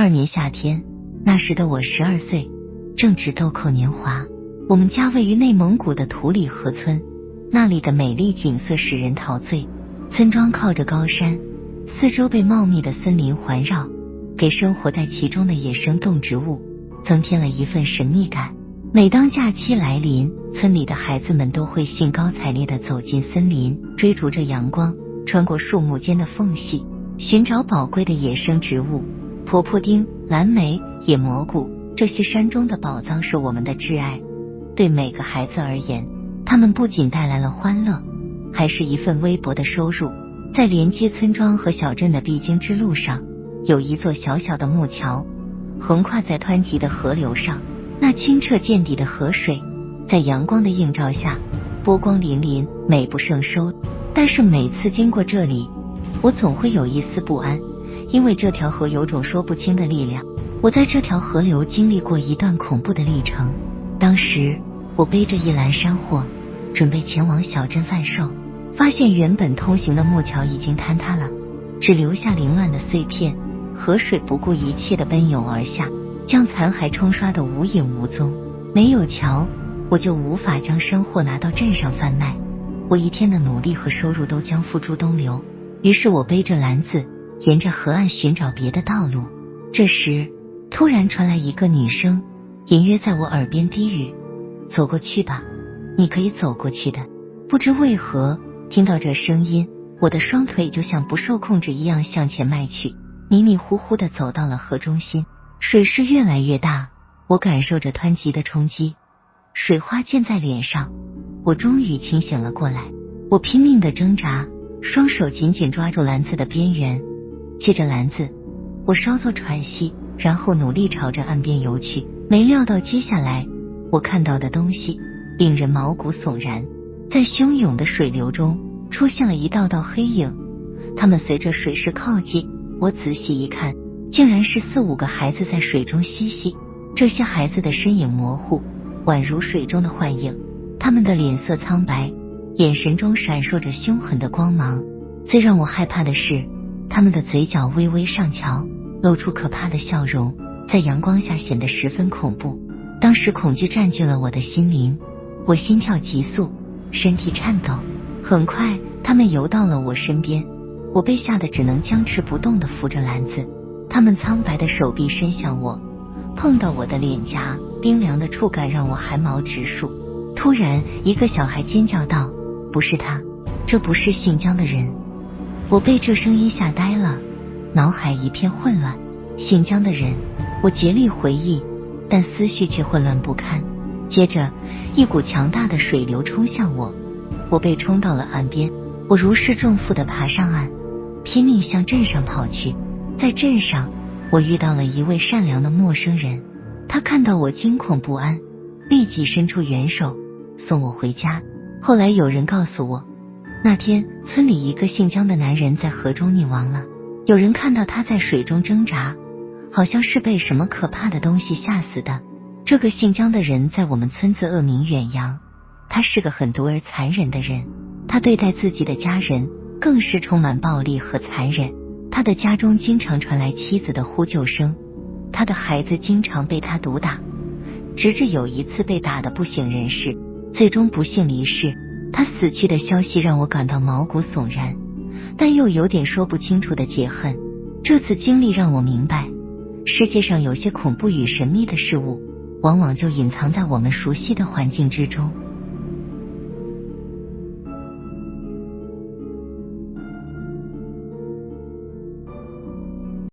2002年夏天，那时的我12岁，正值豆蔻年华。我们家位于内蒙古的图里河村，那里的美丽景色使人陶醉。村庄靠着高山，四周被茂密的森林环绕，给生活在其中的野生动植物增添了一份神秘感。每当假期来临，村里的孩子们都会兴高采烈地走进森林，追逐着阳光，穿过树木间的缝隙，寻找宝贵的野生植物。婆婆丁、蓝莓、野蘑菇，这些山中的宝藏是我们的挚爱。对每个孩子而言，它们不仅带来了欢乐，还是一份微薄的收入。在连接村庄和小镇的必经之路上，有一座小小的木桥，横跨在湍急的河流上。那清澈见底的河水在阳光的映照下波光粼粼，美不胜收。但是每次经过这里，我总会有一丝不安，因为这条河有种说不清的力量。我在这条河流经历过一段恐怖的历程。当时我背着一篮山货，准备前往小镇贩售，发现原本通行的木桥已经坍塌了，只留下凌乱的碎片，河水不顾一切地奔涌而下，将残骸冲刷得无影无踪。没有桥，我就无法将山货拿到镇上贩卖，我一天的努力和收入都将付诸东流。于是我背着篮子沿着河岸寻找别的道路。这时突然传来一个女声，隐约在我耳边低语：走过去吧，你可以走过去的。不知为何，听到这声音，我的双腿就像不受控制一样向前迈去，迷迷糊糊地走到了河中心。水势越来越大，我感受着湍急的冲击，水花溅在脸上，我终于清醒了过来。我拼命地挣扎，双手紧紧抓住篮子的边缘，借着篮子，我稍作喘息，然后努力朝着岸边游去。没料到接下来我看到的东西令人毛骨悚然。在汹涌的水流中出现了一道道黑影，它们随着水势靠近，我仔细一看，竟然是4、5个孩子在水中嬉戏。这些孩子的身影模糊，宛如水中的幻影，他们的脸色苍白，眼神中闪烁着凶狠的光芒。最让我害怕的是，他们的嘴角微微上翘，露出可怕的笑容，在阳光下显得十分恐怖。当时恐惧占据了我的心灵，我心跳急速，身体颤抖。很快他们游到了我身边，我被吓得只能僵持不动地扶着篮子。他们苍白的手臂伸向我，碰到我的脸颊，冰凉的触感让我汗毛直竖。突然一个小孩尖叫道：不是他，这不是姓姜的人。我被这声音吓呆了，脑海一片混乱。姓姜的人，我竭力回忆，但思绪却混乱不堪。接着一股强大的水流冲向我，我被冲到了岸边。我如释重负地爬上岸，拼命向镇上跑去。在镇上，我遇到了一位善良的陌生人，他看到我惊恐不安，立即伸出援手送我回家。后来有人告诉我，那天村里一个姓姜的男人在河中溺亡了，有人看到他在水中挣扎，好像是被什么可怕的东西吓死的。这个姓姜的人在我们村子恶名远扬，他是个狠毒而残忍的人，他对待自己的家人更是充满暴力和残忍。他的家中经常传来妻子的呼救声，他的孩子经常被他毒打，直至有一次被打得不省人事，最终不幸离世。他死去的消息让我感到毛骨悚然，但又有点说不清楚的解恨。这次经历让我明白，世界上有些恐怖与神秘的事物往往就隐藏在我们熟悉的环境之中。